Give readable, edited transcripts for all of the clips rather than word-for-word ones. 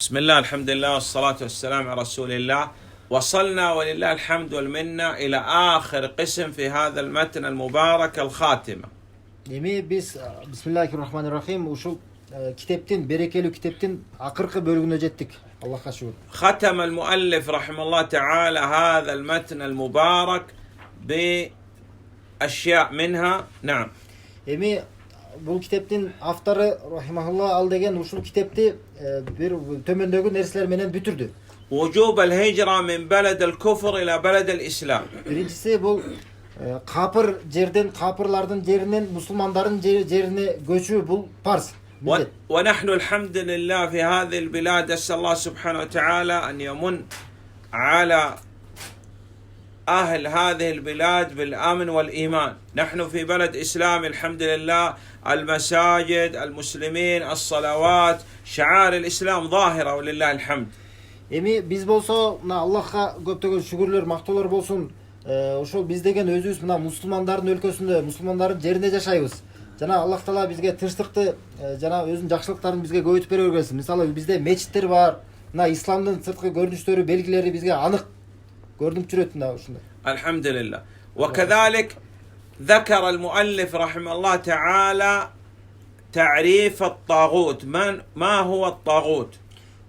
بسم الله الحمد لله والصلاة والسلام على رسول الله. وصلنا ولله الحمد والمنة إلى آخر قسم في هذا المتن المبارك الخاتمة. Bismillahirrahmanirrahim. Ушул китептин, берекелүү китептин акыркы бөлүгүнө жеттик. Аллахка шүгүр. ختم المؤلف رحمه الله تعالى هذا المتن المبارك بأشياء منها. نعم. Эми бул китептин автору рахимахулла ал деген ушул китепти бир төмөндөгү нерселер менен бүтүрдү. وجوب الهجرة من بلد الكفر إلى بلد الإسلام. Биринчиси бул капыр жерден, капырлардын жеринен мусулмандардын жерине көчүү бул парз. ونحن الحمد لله في هذه البلاد أسأل الله سبحانه وتعالى أن يمن على أهل هذه البلاد بالأمن والإيمان. نحن في بلد إسلام الحمد لله، المساجد، المسلمين، الصلوات، شعائر الإسلام ظاهرة ولله الحمد. Эми биз болсо мына Аллахка көптөгөн шүгүрлөр, мактоолор болсун. Ошол биз деген өзүбүз мына мусулмандардын өлкөсүндө, мусулмандардын жеринде жашайбыз. Жана Аллах Таала бизге тынчтыкты, жана өзүнүн жакшылыктарын бизге көбөйтүп бере бергенсин. Мисалы бизде мечиттер бар. Мына исламдын сырткы көрүнүштөрү, белгилери бизге анык көрүнүп жүрөт мына ушундай. الحمد لله. وكذلك ذكر المؤلف رحمه الله تعالى تعريف الطاغوت. ما هو الطاغوت؟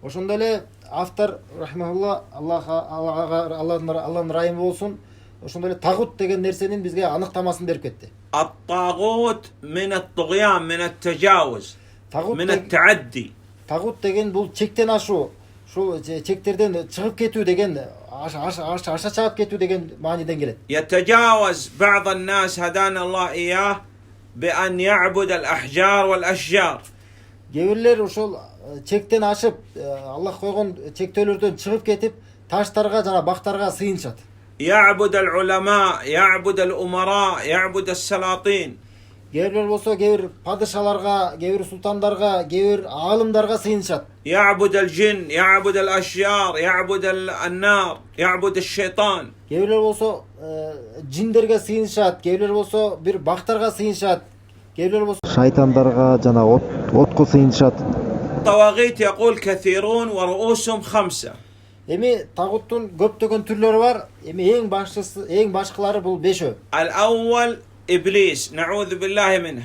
Ошондой эле автор рахимахулла Аллахтын райымы болсун, ошондой эле тагут деген нерсенин бизге аныктамасын берип кетти. الطاغوت من الطغيان، من التجاوز، من التعدي. Тагут деген бул чектен ашуу, ушул чектерден чыгып кетүү деген, аша чыгып кетүү деген мааниден келет. يتجاوز بعض الناس هدانا الله إياه بأن يعبد الأحجار والأشجار. Кээ ошол чектен ашып, Аллах койгон чектөөлөрдөн чыгып кетип, таштарга жана бактарга сыйынышат. يعبد العلماء، يعبد الأمراء، يعبد السلاطين. Кээ болсо кээ падышаларга, кээ султандарга, кээ аалымдарга сыйынышат. يعبد الجن، يعبد الأشجار، يعبد النار، يعبد الشيطان. Кээ болсо жиндерге сыйынышат, кээ болсо бир бактарга сыйынышат, кээ болсо шайтандарга жана отко сыйынышат. الطواغيت يقول كثيرون ورؤوسهم 5. Эми тагуттун көптөгөн түрлөрү бар. Эми эң башкылары бул 5. الأول إبليس، نعوذ بالله منه.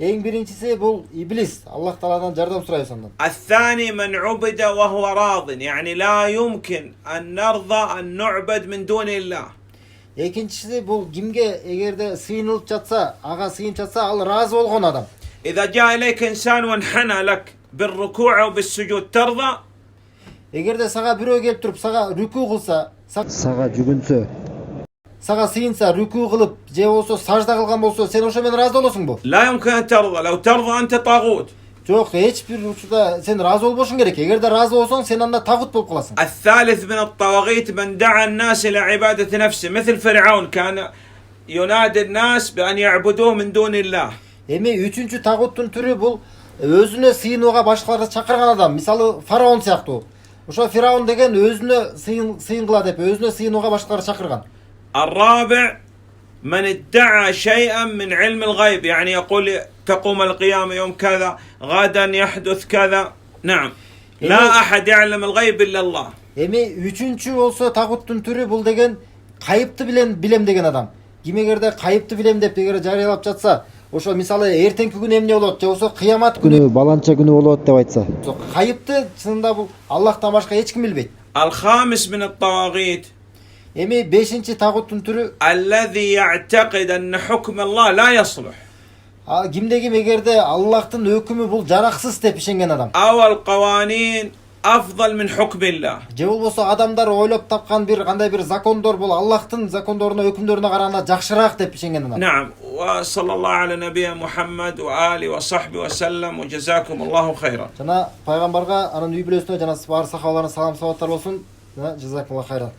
Эң биринчиси бул иблис. Аллах Тааладан жардам сурайбыз андан. الثاني من عبد وهو راض، يعني لا يمكن أن نرضى أن نعبد من دون الله. Экинчиси бул кимге эгерде сыйынылып жатса, ага сыйынып жатса, ал разы болгон адам. إذا جاء إليك إنسان وانحنى لك بالركوع وبالسجود ترضى؟ Эгерде сага бирөө келип туруп, сага рүкүү кылса, сага жүгүнсө, сага сыйынса, рүкүү кылып, же болсо сажда кылган болсо, сен ошо менен разы болосуңбу? لا يمكن أن ترضى. لو ترضى أنت طاغوت. Жок, эч бир учурда сен разы болбошуң керек. Эгерде разы болсоң, сен анда тагут болуп каласың. الثالث من الطواغيت من دعا الناس إلى عبادة نفسه، مثل فرعون كان ينادي الناس بأن يعبدوه من دون الله. Эми үчүнчү тагуттун түрү бул өзүнө сыйынууга башкаларды чакырган адам. Мисалы фараон сыяктуу. Ошо Фираун деген өзүнө сыйынгыла деп, өзүнө сыйынууга башкаларды чакырган. الرابع من ادعى شيئا من علم الغيب، يعني يقول تقوم القيامة يوم كذا، غدا يحدث كذا. نعم. لا أحد يعلم الغيب إلا الله. Эми үчүнчү болсо тагуттун түрү бул деген кайыпты билем деген адам. Ким эгерде кайыпты билем деп эгер жарыялап жатса, ошо мисалы эртеңки күнү эмне болот, же болсо кыямат күнү, баланча күнү болот деп айтса. Кайыпты чынында бул Аллахтан башка эч ким билбейт. الخامس من الطواغيت Эми бешинчи тагуттун түрү الذي يعتقد أن حكم الله لا يصلح. Кимде ким эгерде Аллахтын өкүмү бул жараксыз деп ишенген адам. أو القوانين أفضل من حكم الله. Же болбосо адамдар ойлоп тапкан бир кандай бир закондор бул Аллахтын закондоруна, өкүмдөрүнө караганда жакшыраак деп ишенген адам. نعم. وصلى الله على نبينا محمد وآله وصحبه وسلم وجزاكم الله خيرا. Жана пайгамбарга, анын үй бүлөсүнө жана бар сахабаларына салам салаваттар болсун. Жана жазакаллаху хайран.